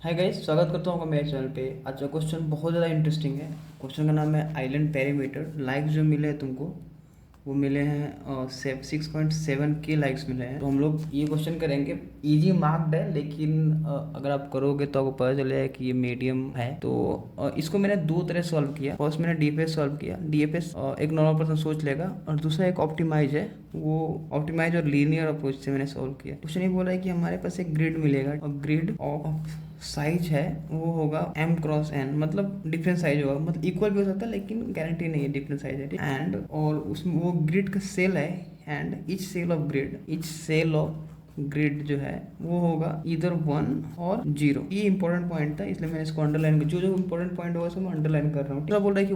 Hi guys, स्वागत करता हूँ आपका मेरे चैनल पे। आज का क्वेश्चन बहुत ज़्यादा इंटरेस्टिंग है। क्वेश्चन का नाम है आइलैंड पेरीमीटर। लाइक्स जो मिले हैं तुमको वो मिले हैं 6.7 के लाइक्स मिले हैं। तो हम लोग ये क्वेश्चन करेंगे। इजी मार्क्ड है लेकिन अगर आप करोगे तो आपको पता चलेगा कि ये मीडियम है। तो इसको मैंने दो तरह सॉल्व किया। फर्स्ट मैंने डीएफएस सॉल्व किया। डीएफएस एक नॉर्मल पर्सन सोच लेगा, और दूसरा एक ऑप्टिमाइज है। वो ऑप्टिमाइज और लीनियर अप्रोच से मैंने सॉल्व किया। क्वेश्चन ये बोल रहा है कि हमारे पास एक ग्रिड मिलेगा, और ग्रिड ऑफ साइज है वो होगा m×n, मतलब डिफरेंट साइज होगा, मतलब इक्वल भी हो सकता है लेकिन गारंटी नहीं है, डिफरेंट साइज है। एंड और उसमें वो ग्रिड का सेल है, and each cell of grid जो है वो होगा इधर 1 और 0। ये इंपॉर्टेंट पॉइंट था, इसलिए मैंने इसको अंडरलाइन कर, जो जो इंपॉर्टेंट पॉइंट होगा उसको मैं अंडरलाइन कर रहा हूँ। दूसरा बोल रहा है कि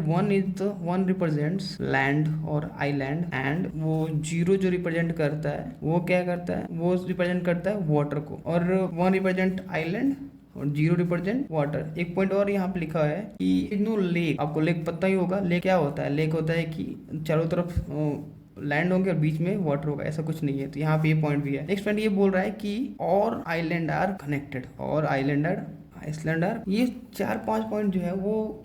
वन रिप्रेजेंट्स लैंड और आईलैंड, एंड वो 0 जो रिप्रेजेंट करता है वो क्या करता है, वो रिप्रेजेंट करता है वाटर को, और 1 रिप्रेजेंट आइलैंड और 0 रिप्रेजेंट वाटर। एक पॉइंट और यहाँ पे लिखा है कि नो लेक। आपको लेक पता ही होगा। लेक क्या होता है? लेक होता है कि चारों तरफ लैंड होंगे और बीच में वाटर होगा, ऐसा कुछ नहीं है। तो यहाँ पे ये पॉइंट भी है। नेक्स्ट पॉइंट ये बोल रहा है कि और आइलैंड आर कनेक्टेड, और आइसलैंड आर, ये 4-5 पॉइंट जो है वो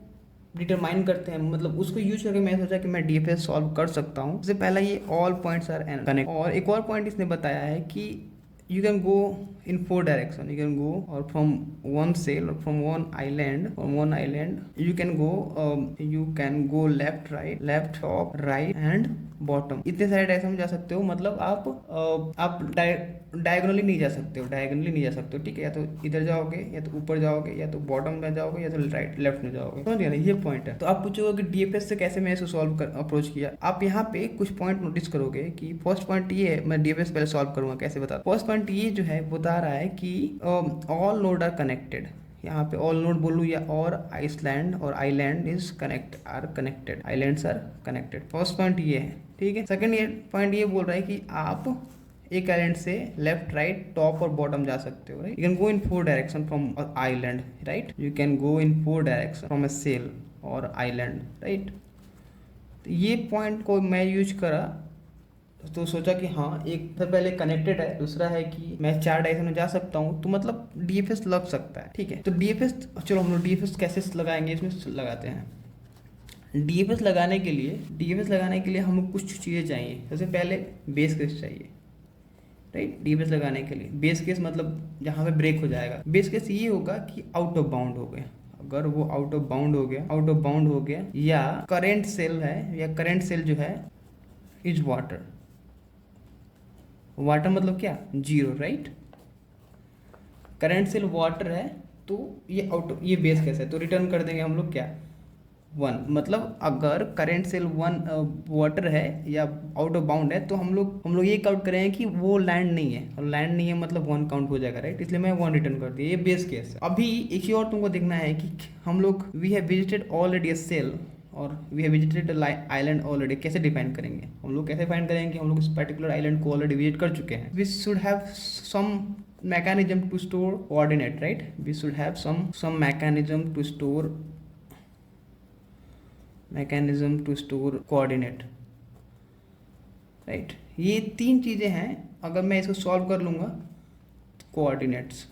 डिटरमाइन करते हैं। मतलब उसको यूज करके मैं सोचा कि मैं डीएफएस सॉल्व कर सकता हूँ। सबसे पहला ये ऑल पॉइंट्स आर कनेक्ट, और एक और पॉइंट इसने बताया है कि you can go in 4 direction. You can go or from one sail or from one island you can go left top right and bottom. इतने सारे डायरेक्शन में जा सकते हो। मतलब आप डायगोनली नहीं जा सकते हो, ठीक है? या तो इधर जाओगे, या तो ऊपर जाओगे, या तो बॉटम में जाओगे, या तो राइट लेफ्ट में जाओगे। समझ गए ना? ये पॉइंट है। तो आप पूछोगे कि डीएफएस से कैसे मैं इसको सॉल्व कर अप्रोच किया। आप यहाँ पे कुछ पॉइंट नोटिस करोगे कि फर्स्ट पॉइंट ये है, मैं डीएफएस पहले सॉल्व करूंगा कैसे बता। फर्स्ट पॉइंट ये जो है बता रहा है कि ऑल नोड आर कनेक्टेड। यहाँ पे ऑल नोड बोलूँ या और आइसलैंड और island is connected, islands are connected. First point ये है, ठीक है। सेकंड ये पॉइंट ये बोल रहा है कि आप एक आइलैंड से लेफ्ट राइट टॉप और बॉटम जा सकते हो, right. You can go in 4 direction from island, right. You can go in 4 direction from a cell और आइलैंड, राइट। तो ये पॉइंट को मैं यूज करा, तो सोचा कि हाँ, एक तो पहले कनेक्टेड है, दूसरा है कि मैं 4 डायरेक्शन में जा सकता हूँ, तो मतलब डीएफएस लग सकता है, ठीक है। तो डीएफएस, चलो हम लोग डीएफएस कैसे लगाएंगे, इसमें लगाते हैं। डीएफएस लगाने के लिए हमें कुछ चीज़ें चाहिए। सबसे पहले बेस केस चाहिए, राइट। डीएफएस लगाने के लिए बेस केस मतलब जहाँ पे ब्रेक हो जाएगा। बेस केस ये होगा कि आउट ऑफ बाउंड हो गया। अगर वो आउट ऑफ बाउंड हो गया, या करेंट सेल है, या करेंट सेल जो है इज वाटर मतलब क्या? 0, राइट। करंट सेल वाटर है, तो ये बेस केस है, तो रिटर्न कर देंगे हम लोग क्या? 1। मतलब अगर करंट सेल 1 वाटर है या आउट ऑफ बाउंड है, तो हम लोग ये काउंट करेंगे कि वो लैंड नहीं है, और लैंड नहीं है मतलब 1 काउंट हो जाएगा, राइट। इसलिए मैं 1 रिटर्न कर दिया। ये बेस केस है। अभी एक ही और तुमको देखना है कि हम लोग we have visited already a cell और we have visited island already. कैसे डिफाइन करेंगे हम लोग? कैसे फाइंड करेंगे कि हम लोग इस पर्टिकुलर आइलैंड को ऑलरेडी विजिट कर चुके हैं? We should have some mechanism to store coordinate, right? We should have some mechanism to store coordinate, right? ये 3 चीजें हैं। अगर मैं इसको सॉल्व कर लूंगा, कोऑर्डिनेट्स,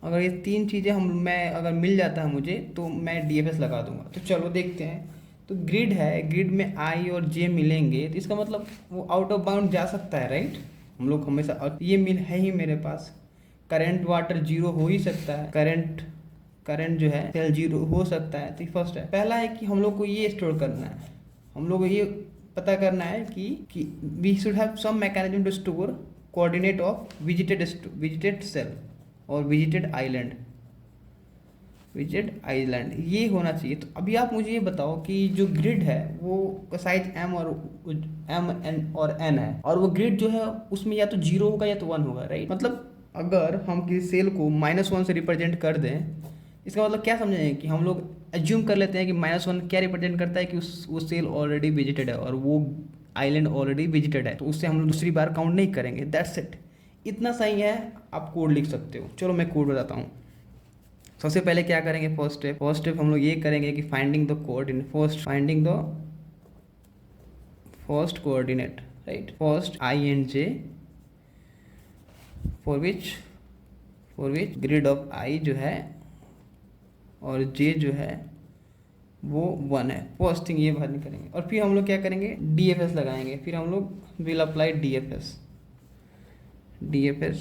अगर ये 3 चीजें मैं अगर मिल जाता है मुझे, तो मैं डीएफएस लगा दूंगा। तो चलो देखते हैं। तो ग्रिड है, ग्रिड में आई और जे मिलेंगे, तो इसका मतलब वो आउट ऑफ बाउंड जा सकता है, राइट। हम लोग हमेशा, और ये मिल है ही मेरे पास। करंट वाटर 0 हो ही सकता है, करंट जो है सेल 0 हो सकता है। तो फर्स्ट है, पहला है कि हम लोग को ये स्टोर करना है, हम लोग को ये पता करना है कि we should have some mechanism to store coordinate of visited cell और विजिटेड आइलैंड, ये होना चाहिए। तो अभी आप मुझे ये बताओ कि जो ग्रिड है वो साइज m और n है, और वो ग्रिड जो है उसमें या तो 0 होगा या तो 1 होगा, राइट। मतलब अगर हम किसी सेल को -1 से रिप्रेजेंट कर दें, इसका मतलब क्या समझेंगे कि हम लोग एज्यूम कर लेते हैं कि -1 क्या रिप्रेजेंट करता है कि वो सेल ऑलरेडी विजिटेड है और वो आइलैंड ऑलरेडी विजिटेड है, तो उससे हम लोग दूसरी बार काउंट नहीं करेंगे। दैट्स इट, इतना सही है। आप कोड लिख सकते हो। चलो मैं कोड बताता हूँ। सबसे पहले क्या करेंगे? फर्स्ट स्टेप हम लोग ये करेंगे कि finding the coordinate, first coordinate, right. First I and J for which for which grid of I जो है और जे जो है वो 1 है। फर्स्ट थिंग ये बाहर नहीं करेंगे। और फिर हम लोग क्या करेंगे, DFS लगाएंगे। फिर हम लोग विल अप्लाई DFS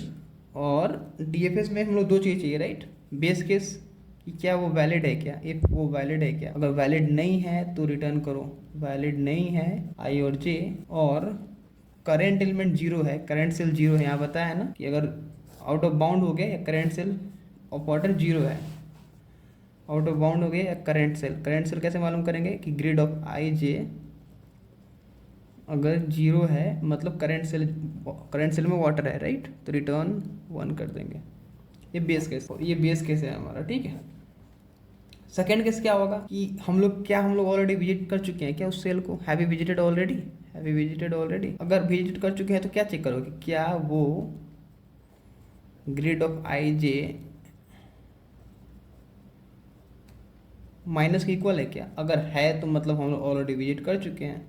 और DFS में हम लोग दो चीज़ चाहिए, राइट। बेस केस कि क्या वो वैलिड है क्या, इफ़ वो वैलिड है क्या। अगर वैलिड नहीं है तो रिटर्न करो, वैलिड नहीं है आई और जे। और करेंट एलिमेंट 0 है, करेंट सेल 0 है। यहाँ बताया है ना कि अगर आउट ऑफ बाउंड हो गया या करेंट सेल ऑपरेटर 0 है, आउट ऑफ बाउंड हो गया या करेंट सेल कैसे मालूम करेंगे कि ग्रिड ऑफ आई जे अगर 0 है मतलब करेंट सेल में वाटर है, राइट। तो रिटर्न 1 कर देंगे। ये बेस केस है हमारा, ठीक है। सेकेंड केस क्या होगा कि हम लोग ऑलरेडी विजिट कर चुके हैं क्या उस सेल को, हैव वी विजिटेड ऑलरेडी। अगर विजिट कर चुके हैं तो क्या चेक करोगे, क्या वो grid of I J minus के इक्वल है क्या। अगर है तो मतलब हम लोग ऑलरेडी विजिट कर चुके हैं,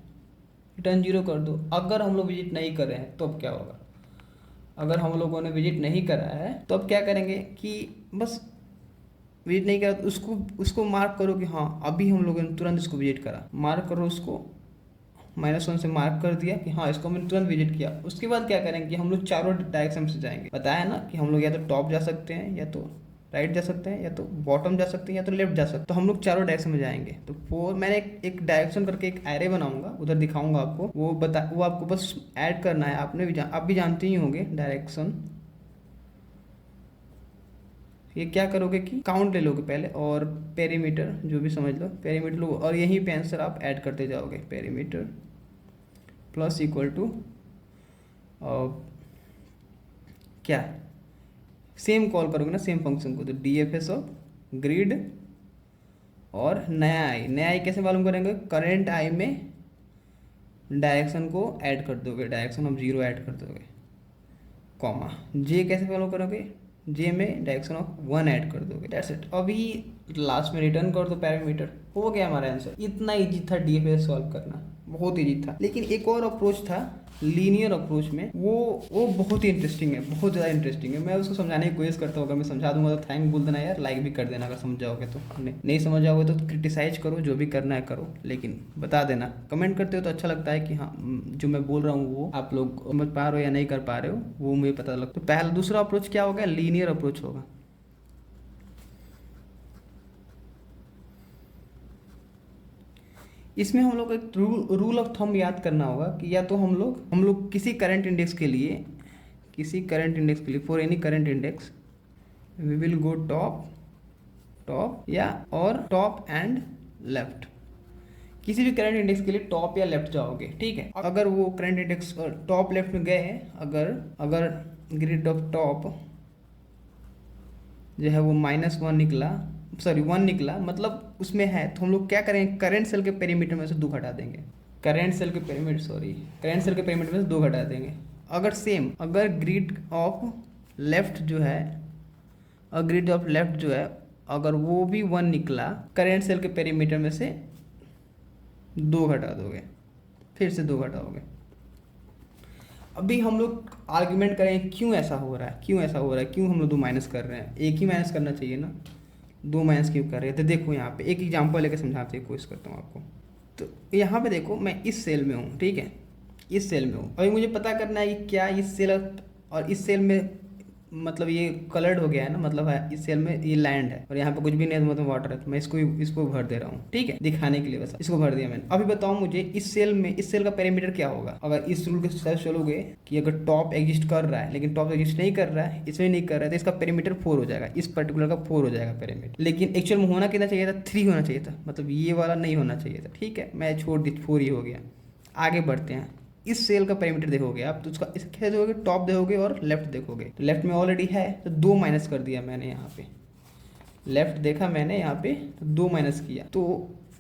रिटर्न 0 कर दो। अगर हम लोग विजिट नहीं कर रहे हैं तो अब क्या होगा, अगर हम लोगों ने विजिट नहीं करा है तो अब क्या करेंगे कि बस विजिट नहीं करा तो उसको मार्क करो कि हाँ अभी हम लोगों ने तुरंत इसको विजिट करा, मार्क करो उसको, -1 से मार्क कर दिया कि हाँ इसको हमने तुरंत विजिट किया। उसके बाद क्या करेंगे कि हम लोग चारों डायरेक्शन से जाएंगे। बताया ना कि हम लोग या तो टॉप जा सकते हैं, या तो राइट जा सकते हैं, या तो बॉटम जा सकते हैं, या तो लेफ्ट जा सकते हैं। तो हम लोग चारों डायरेक्शन में जाएंगे। तो मैंने एक डायरेक्शन करके एक एरे बनाऊंगा, उधर दिखाऊंगा आपको। वो आपको बस ऐड करना है। आप भी जानते ही होंगे डायरेक्शन। ये क्या करोगे कि काउंट ले लोगे पहले और पेरीमीटर जो भी समझ लो, पेरीमीटर लो और यहीं पे आंसर आप ऐड करते जाओगे। पेरीमीटर प्लस इक्वल टू क्या, सेम कॉल करोगे ना सेम फंक्शन को, तो DFS ऑफ ग्रिड और नया आई कैसे मालूम करेंगे, करेंट आई में डायरेक्शन को ऐड कर दोगे, डायरेक्शन ऑफ 0 ऐड कर दोगे, कॉमा। जे कैसे फॉलो करोगे, जे में डायरेक्शन ऑफ 1 ऐड कर दोगे, दैट्स इट। अभी लास्ट में रिटर्न कर दो पैरामीटर, हो गया हमारा आंसर। इतना इजी था DFS सॉल्व करना, बहुत इजी था। लेकिन एक और अप्रोच था लीनियर अप्रोच में, वो बहुत ही इंटरेस्टिंग है, बहुत ज़्यादा इंटरेस्टिंग है। मैं उसको समझाने की कोशिश करता हूँ, मैं समझा दूंगा तो थैंक बोल देना यार, लाइक भी कर देना अगर समझ जाओगे तो। नहीं समझ जाओगे तो क्रिटिसाइज करो, जो भी करना है करो, लेकिन बता देना। कमेंट करते हो तो अच्छा लगता है कि हाँ जो मैं बोल रहा हूँ वो आप लोग समझ पा रहे हो या नहीं कर पा रहे हो, वो मुझे पता लगता। तो पहला दूसरा अप्रोच क्या होगा, लीनियर अप्रोच होगा। इसमें हम लोग एक रूल ऑफ थंब याद करना होगा कि या तो हम लोग किसी करंट इंडेक्स के लिए for any current index we will go top या और टॉप एंड लेफ्ट। किसी भी करंट इंडेक्स के लिए टॉप या लेफ्ट जाओगे, ठीक है। अगर वो करंट इंडेक्स टॉप लेफ्ट में गए हैं, अगर ग्रिड ऑफ टॉप जो है वो -1 निकला मतलब उसमें है, तो हम लोग क्या करेंगे, करंट सेल के पेरीमीटर में से 2 घटा देंगे। करंट सेल के पेरीमीटर में से 2 घटा देंगे। अगर ग्रिड ऑफ लेफ्ट जो है अगर वो भी 1 निकला, करंट सेल के पेरीमीटर में से 2 घटा दोगे, फिर से 2 घटाओगे। अभी हम लोग आर्ग्यूमेंट करें क्यों ऐसा हो रहा है, क्यों हम लोग 2 माइनस कर रहे हैं। एक ही माइनस करना चाहिए ना, 2 माइनस क्यों कर रहे हैं। तो देखो यहाँ पे एक एग्जांपल लेकर समझाने की कोशिश करता हूँ आपको। तो यहाँ पे देखो मैं इस सेल में हूँ, ठीक है, इस सेल में हूँ। अभी मुझे पता करना है कि क्या इस सेल और इस सेल में मतलब ये कलर्ड हो गया है ना, मतलब है इस सेल में ये लैंड है और यहाँ पे कुछ भी नहीं है, मतलब वाटर है। तो मैं इसको भर दे रहा हूँ, ठीक है, दिखाने के लिए बस इसको भर दिया मैंने। अभी बताओ मुझे इस सेल का पेरीमीटर क्या होगा। अगर इस रूल के साथ चलोगे कि अगर टॉप एग्जिस्ट कर रहा है लेकिन टॉप एग्जिस्ट नहीं कर रहा है, इसमें नहीं कर रहा है, तो इसका पेरीमीटर 4 हो जाएगा, इस पर्टिकुलर का 4 हो जाएगा पेरीमीटर। लेकिन एक्चुअल में होना कितना चाहिए था, 3 होना चाहिए था, मतलब ये वाला नहीं होना चाहिए था, ठीक है। मैं छोड़ दी, 4 ही हो गया। आगे बढ़ते हैं, इस सेल का पेरीमीटर देखोगे आप तो उसका कैसे देखोगे, टॉप देखोगे और लेफ्ट देखोगे। तो लेफ्ट में ऑलरेडी है तो 2 माइनस कर दिया मैंने यहाँ पे, लेफ्ट देखा मैंने यहाँ पे तो 2 माइनस किया। तो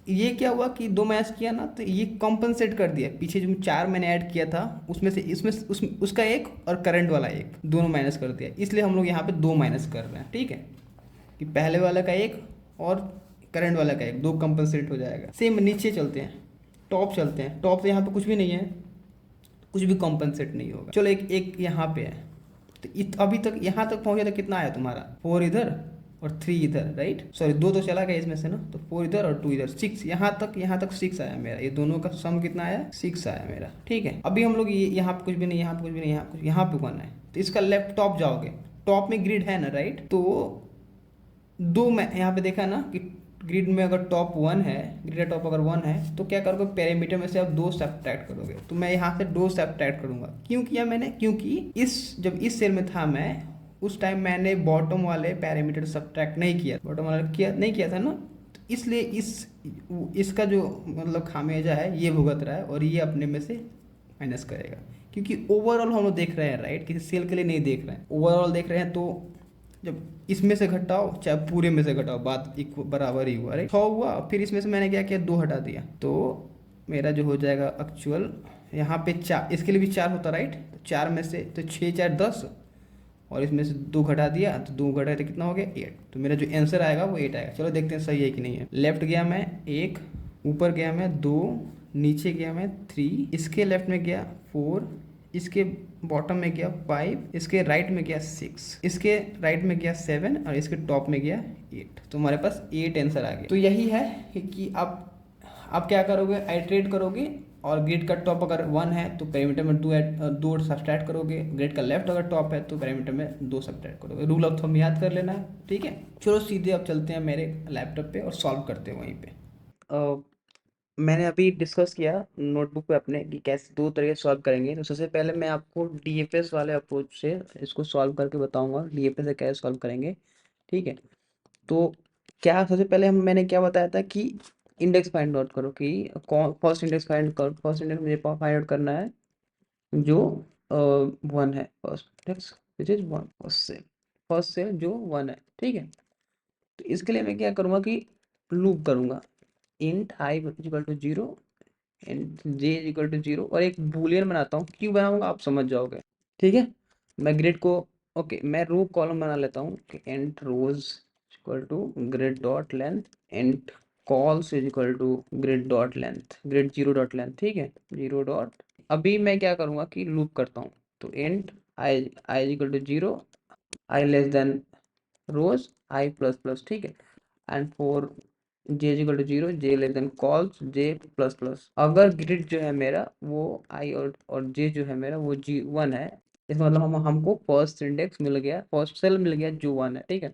ये क्या हुआ कि 2 माइनस किया ना, तो ये कॉम्पनसेट कर दिया। पीछे जो 4 मैंने ऐड किया था उसमें से उसका 1 और करंट वाला 1 दोनों माइनस कर दिया। इसलिए हम लोग यहाँ पे 2 माइनस कर रहे हैं, ठीक है, कि पहले वाला का 1 और करंट वाला का 1, 2 कॉम्पनसेट हो जाएगा। सेम नीचे चलते हैं, टॉप चलते हैं। टॉप तो यहाँ पे कुछ भी नहीं है, कुछ भी कॉम्पनसेट नहीं होगा। चलो एक यहाँ पे है, तो अभी तक यहाँ तक पहुंचे तो कितना आया तुम्हारा, 4 इधर और 3 इधर, राइट, सॉरी 2 तो चला गया इसमें से ना, तो 4 इधर और 2 इधर, 6, यहाँ तक 6 आया मेरा, ये दोनों का सम कितना आया, 6 आया मेरा, ठीक है। अभी हम लोग ये यहाँ पे कुछ भी नहीं, यहाँ पे कुछ भी नहीं, यहाँ पे 1 है, तो इसका लेफ्ट टॉप जाओगे, टॉप में ग्रिड है ना, राइट, तो दो, मैं यहाँ पे देखा ना कि ग्रिड में अगर टॉप 1 है, ग्रिड टॉप अगर 1 है, तो क्या करोगे, पैरामीटर में से आप 2 सब्ट्रैक्ट करोगे, तो मैं यहाँ से 2 सब्ट्रैक्ट करूंगा। क्यों किया मैंने, क्योंकि जब इस सेल में था मैं, उस टाइम मैंने बॉटम वाले पैरामीटर सब्ट्रैक्ट नहीं किया, बॉटम वाले नहीं किया था ना, तो इसलिए इसका जो मतलब खामियाजा है ये भुगत रहा है, और ये अपने में से माइनस करेगा, क्योंकि ओवरऑल हम लोग देख रहे हैं, राइट, किसी सेल के लिए नहीं देख रहे हैं, ओवरऑल देख रहे हैं। तो जब इसमें से घटाओ चाहे पूरे में से घटाओ, बात एक बराबर ही हुआ, राइट, 6 हुआ, फिर इसमें से मैंने क्या किया, 2 हटा दिया, तो मेरा जो हो जाएगा एक्चुअल, यहाँ पे 4, इसके लिए भी 4 होता, राइट, तो 4 में से तो 6 4 10, और इसमें से 2 घटा दिया, तो 2 घटाए तो कितना हो गया, 8, तो मेरा जो आंसर आएगा वो 8 आएगा। चलो देखते हैं सही है कि नहीं है। लेफ्ट गया मैं 1, ऊपर गया मैं 2, नीचे गया मैं 3, इसके लेफ्ट में गया 4, इसके बॉटम में गया 5, इसके राइट में गया 6, इसके राइट में गया 7, और इसके टॉप में गया 8, तो हमारे पास 8 आंसर आ गया। तो यही है कि आप क्या करोगे, आइट्रेट करोगे, और ग्रिड का टॉप अगर 1 है तो पैरामीटर में 2 सब्ट्रैक्ट करोगे, ग्रिड का लेफ्ट अगर टॉप है तो पैरामीटर में 2 सब्ट्रैक्ट करोगे। रूल ऑफ थंब याद कर लेना है, ठीक है। चलो सीधे अब चलते हैं मेरे लैपटॉप पे और सॉल्व करते हैं वहीं पे। मैंने अभी डिस्कस किया नोटबुक पे अपने कि कैसे 2 तरीके से सॉल्व करेंगे। तो सबसे पहले मैं आपको डीएफएस वाले अप्रोच से इसको सॉल्व करके बताऊंगा, डीएफएस से कैसे सॉल्व करेंगे, ठीक है। तो क्या सबसे पहले मैंने क्या बताया था कि इंडेक्स फाइंड आउट करो, कि फर्स्ट इंडेक्स फाइंड करो, फर्स्ट इंडेक्स मुझे फाइंड आउट करना है जो 1 है, first index which is 1, first से जो 1 है, ठीक है। तो इसके लिए मैं क्या करूँगा कि लूप करूँगा, int I equal to 0 and J equal to 0, और एक बूलियन बनाता हूँ, क्यों बनाऊंगा आप समझ जाओगे, ठीक है। मैं ग्रिड को, ओके, मैं रो कॉलम बना लेता हूँ कि and rows equal to grid dot length, and cols is equal to grid dot length, grid 0 dot length, ठीक है, 0 डॉट। अभी मैं क्या करूँगा कि लूप करता हूँ, तो and I equal to 0, I less than rows, I plus plus, ठीक है, and for J equal to 0, J less than cols J plus plus. अगर ग्रिड जो है मेरा वो आई और जे जो है मेरा वो जी 1 है, इसका मतलब हमको फर्स्ट इंडेक्स मिल गया, फर्स्ट सेल मिल गया जो 1 है, ठीक है।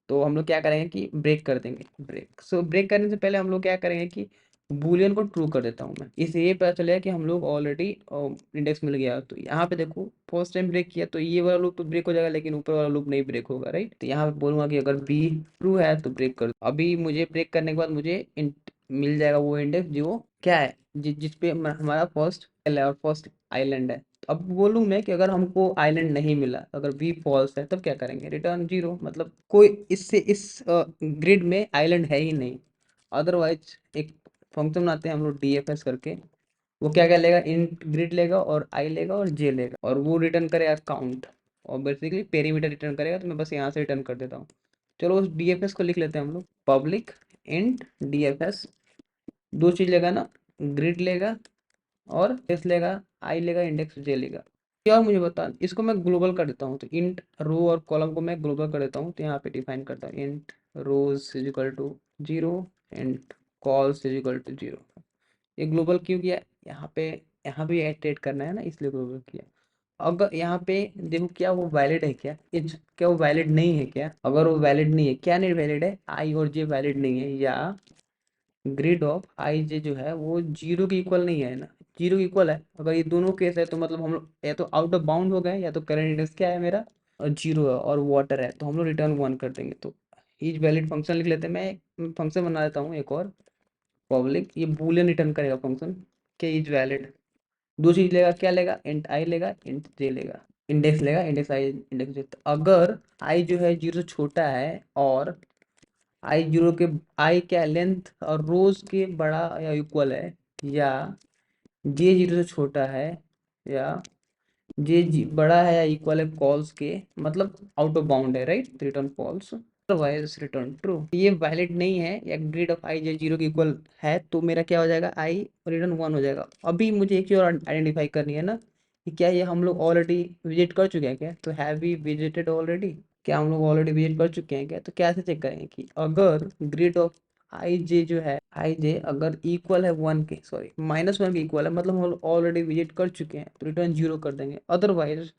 तो हम लोग क्या करेंगे कि ब्रेक कर देंगे, ब्रेक करने से पहले हम लोग क्या करेंगे कि बूलियन को ट्रू कर देता हूँ मैं, इससे ये पता चलेगा कि हम लोग ऑलरेडी इंडेक्स मिल गया। तो यहाँ पे देखो फर्स्ट टाइम ब्रेक किया तो ये वाला लूप तो ब्रेक हो जाएगा, लेकिन ऊपर वाला लूप नहीं ब्रेक होगा, राइट। तो यहाँ पे बोलूंगा कि अगर बी ट्रू है तो ब्रेक कर दो। अभी मुझे ब्रेक करने के बाद मुझे मिल जाएगा वो इंडेक्स जो क्या है, जिसपे हमारा फर्स्ट और फर्स्ट आइलैंड है। अब बोलूँ मैं कि अगर हमको आइलैंड नहीं मिला, अगर वी फॉल्स है, तब क्या करेंगे, रिटर्न 0, मतलब कोई इससे इस ग्रिड में आइलैंड है ही नहीं। अदरवाइज एक फंक्शन बनाते हैं हम लोग डीएफएस करके, वो क्या क्या लेगा, इंट ग्रिड लेगा और आई लेगा और जे लेगा, और वो रिटर्न करेगा काउंट, और बेसिकली पेरीमीटर रिटर्न करेगा। तो मैं बस यहाँ से रिटर्न कर देता हूँ। चलो उस डीएफएस को लिख लेते हैं हम लोग, पब्लिक इंट डीएफएस, 2 चीज लेगा ना, ग्रिड लेगा और एस लेगा, आई लेगा, इंडेक्स जे लेगा। और मुझे बता, इसको मैं ग्लोबल कर देता हूँ, तो इंट रो और कॉलम को मैं ग्लोबल कर देता हूँ। तो यहाँ पे डिफाइन करता हूँ int rows is equal to 0, int cols is equal to 0। ये ग्लोबल क्यों किया, यहाँ भी एट्रेट करना है ना, इसलिए ग्लोबल किया। अगर यहाँ पे देखो क्या वो वैलिड है क्या, क्या वो वैलिड नहीं है क्या, अगर वो वैलिड नहीं है, क्या नहीं वैलिड है, आई और जे वैलिड नहीं है, या ग्रिड ऑफ आई जे जो है वो 0 के इक्वल नहीं है ना, 0 के इक्वल है। अगर ये दोनों केस है तो मतलब हम लोग या तो आउट ऑफ बाउंड हो गए, या तो करंट इंडेक्स क्या है मेरा, और 0 है और वाटर है, तो हम लोग रिटर्न 1 कर देंगे। तो इज वैलिड फंक्शन लिख लेते हैं, मैं फंक्शन बना देता हूँ एक और, पब्लिक, ये बूलियन रिटर्न करेगा फंक्शन के इज वैलिड। दो चीज लेगा, क्या लेगा, इंट आई लेगा, इंट जे लेगा, इंडेक्स लेगा, इंडेक्स आई, इंडेक्स जे। अगर आई जो है 0 से छोटा है, और आई 0 के, आई क्या लेंथ और रोज के बड़ा या इक्वल है, या जे 0 से छोटा है, या बड़ा है या इक्वल है कॉल्स के, मतलब आउट ऑफ बाउंड है, right, return false, otherwise return true. ये वैलिड नहीं है, या ग्रिड ऑफ आई जे 0 के इक्वल है, तो मेरा क्या हो जाएगा, आई रिटर्न 1 हो जाएगा। अभी मुझे एक चीज और आइडेंटिफाई करनी है ना, कि क्या ये हम लोग ऑलरेडी विजिट कर चुके हैं क्या, तो हैव वी विजिटेड ऑलरेडी, क्या हम लोग ऑलरेडी विजिट कर चुके हैं क्या। तो कैसे चेक करेंगे कि अगर ग्रिड ऑफ आई जे जो है, आई जे अगर इक्वल है 1 के, सॉरी -1 के इक्वल है, मतलब हम लोग ऑलरेडी विजिट कर चुके हैं, तो रिटर्न 0 कर देंगे। अदरवाइज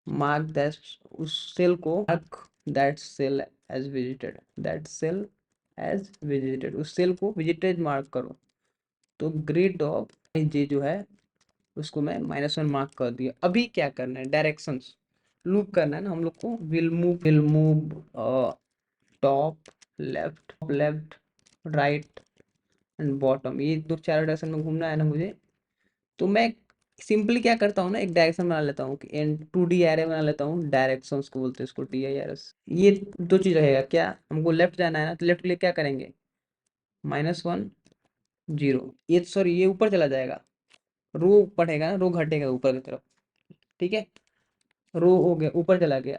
मार्क दैट, उस सेल को mark that cell as visited, that cell as visited, उस सेल को विजिटेड मार्क करो। तो ग्रिड ऑफ आई जे जो है उसको मैं -1 मार्क कर दिया। अभी क्या करना है, डायरेक्शंस लूप करना है ना हम लोग को। Will move top left, left right and bottom, ये दो चार डायरेक्शन में घूमना है ना मुझे। तो मैं सिंपली क्या करता हूँ ना, एक डायरेक्शन बना लेता हूँ कि एन 2D एरे बना लेता हूँ, डायरेक्शंस को बोलते हैं इसको, DIRS। ये दो चीज़ रहेगा, क्या हमको लेफ्ट जाना है ना, तो लेफ्ट के लिए क्या करेंगे, -1 0, ये सॉरी ये ऊपर चला जाएगा, रो बढ़ेगा ना, रो घटेगा ऊपर की तरफ, ठीक है। रो हो गया ऊपर चला गया,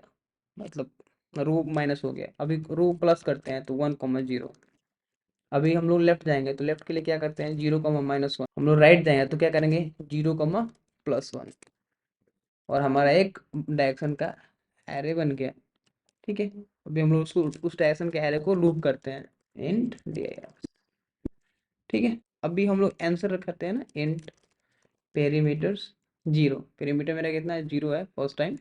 मतलब रो माइनस हो गया। अभी रो प्लस करते हैं तो 1, 0। अभी हम लोग लेफ्ट जाएंगे तो लेफ्ट के लिए क्या करते हैं, 0, -1। हम लोग राइट जाएंगे तो क्या करेंगे, 0, +1। और हमारा एक डायरेक्शन का एरे बन गया, ठीक है। अभी हम लोग उसको उस डायरेक्शन के एरे को लूप करते हैं, इंट dir, ठीक है। अभी हम लोग आंसर रखते हैं ना, इंट पेरीमीटर्स 0, पेरीमीटर मेरा कितना है, 0 है फर्स्ट टाइम।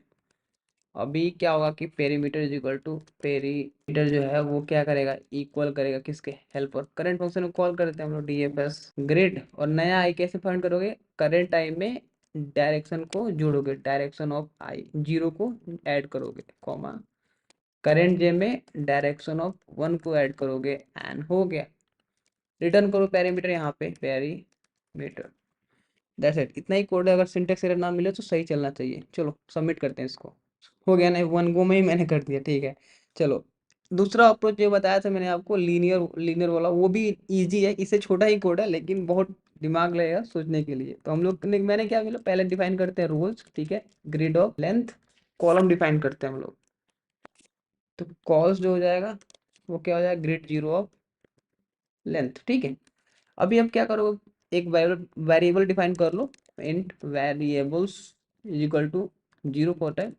अभी क्या होगा कि perimeter is equal to, perimeter जो है वो क्या करेगा, इक्वल करेगा किसके, हेल्पर, करंट फंक्शन को कॉल करते हैं हम लोग DFS ग्रिड। और नया आई कैसे फाइंड करोगे, करंट आई में डायरेक्शन को जोड़ोगे, डायरेक्शन ऑफ आई 0 को ऐड करोगे, कॉमा करंट जे में डायरेक्शन ऑफ 1 को ऐड करोगे, एंड हो गया। रिटर्न करो पेरीमीटर, यहाँ पे पेरीमीटर, दैट्स इट। इतना ही कोड है, अगर सिंटेक्स एरर ना मिले तो सही चलना चाहिए। चलो सबमिट करते हैं इसको। हो गया ना, 1 गो में ही मैंने कर दिया, ठीक है। चलो दूसरा अप्रोच जो बताया था मैंने आपको, लीनियर लीनियर वाला, वो भी इजी है, इससे छोटा ही कोड है लेकिन बहुत दिमाग लगेगा सोचने के लिए। तो हम लोग ने, मैंने क्या बोला, पहले डिफाइन करते हैं रोज, ठीक है, grid of length, column define करते हैं हम लोग। तो कॉल्स जो हो जाएगा वो क्या हो जाएगा, ग्रिड 0 ऑफ लेंथ, ठीक है। अभी अब क्या करोगे, एक वेरिएबल डिफाइन कर लो, int variables is equal to 0 for time,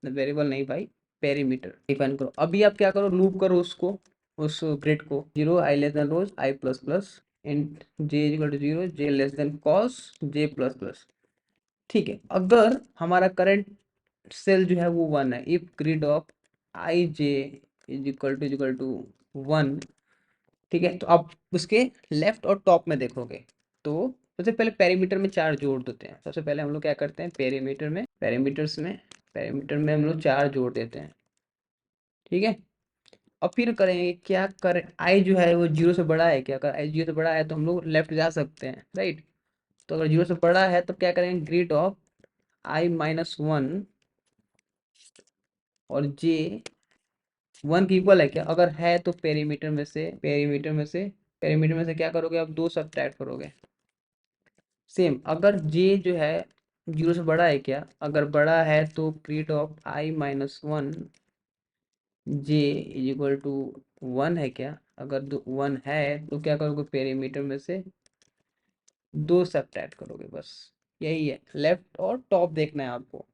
variable नहीं भाई, पेरीमीटर डिफाइन करो। अभी आप क्या करो, लूप करो उसको, उस ग्रिड को, 0 I less than rows I plus plus, int J is equal to 0 J less than cols J plus plus, ठीक है। अगर हमारा करंट सेल जो है वो 1 है, if grid of I J is equal to 1, ठीक है। तो आप उसके लेफ्ट और टॉप में देखोगे तो सबसे पहले पेरीमीटर में 4 जोड़ देते हैं। सबसे पहले हम लोग क्या करते हैं, पेरीमीटर में, पेरीमीटर में हम लोग 4 जोड़ देते हैं, ठीक है। अब फिर करेंगे क्या, कर आई जो है वो 0 से बड़ा है क्या, अगर आई 0 से बड़ा है तो हम लोग लेफ्ट जा सकते हैं, राइट। तो अगर 0 से बड़ा है तो क्या करेंगे, ग्रिड ऑफ I-1 और जे 1 की इक्वल है क्या, अगर है तो पेरीमीटर में से क्या करोगे, आप 2 सब्ट्रैक्ट करोगे। सेम, अगर जे जो है 0 से बड़ा है क्या, अगर बड़ा है तो grid of I-1 J is equal to 1 है क्या, अगर 1 है तो क्या करोगे, पेरीमीटर में से 2 सब्ट्रैक्ट करोगे, बस यही है। लेफ्ट और टॉप देखना है आपको,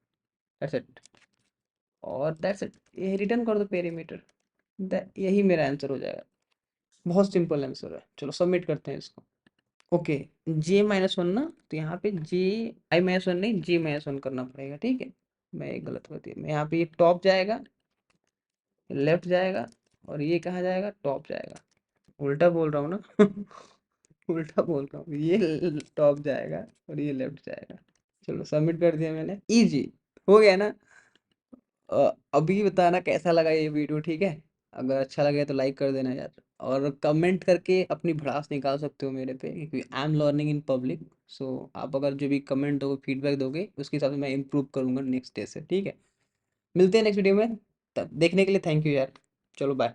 दैट्स इट। और दैट्स इट, ये रिटर्न कर दो पेरीमीटर, यही मेरा आंसर हो जाएगा। बहुत सिंपल आंसर है। चलो सबमिट करते हैं इसको। ओके, J-1 ना, तो यहाँ पे I-1 नहीं, J-1 करना पड़ेगा, ठीक है। मैं एक गलत कर दिया, मैं यहाँ पे ये टॉप जाएगा, लेफ्ट जाएगा, और ये कहाँ जाएगा, टॉप जाएगा। उल्टा बोल रहा हूँ ना उल्टा बोल रहा हूँ, ये टॉप जाएगा और ये लेफ्ट जाएगा। चलो सबमिट कर दिया मैंने, इजी हो गया ना। अभी बताना कैसा लगा ये वीडियो, ठीक है। अगर अच्छा लगे तो लाइक कर देना यार, और कमेंट करके अपनी भड़ास निकाल सकते हो मेरे पे, क्योंकि I am learning in public. So आप अगर जो भी कमेंट दोगे, फीडबैक दोगे, उसके हिसाब से मैं इम्प्रूव करूँगा नेक्स्ट डे से, ठीक है। मिलते हैं नेक्स्ट वीडियो में, तब देखने के लिए थैंक यू यार। चलो बाय।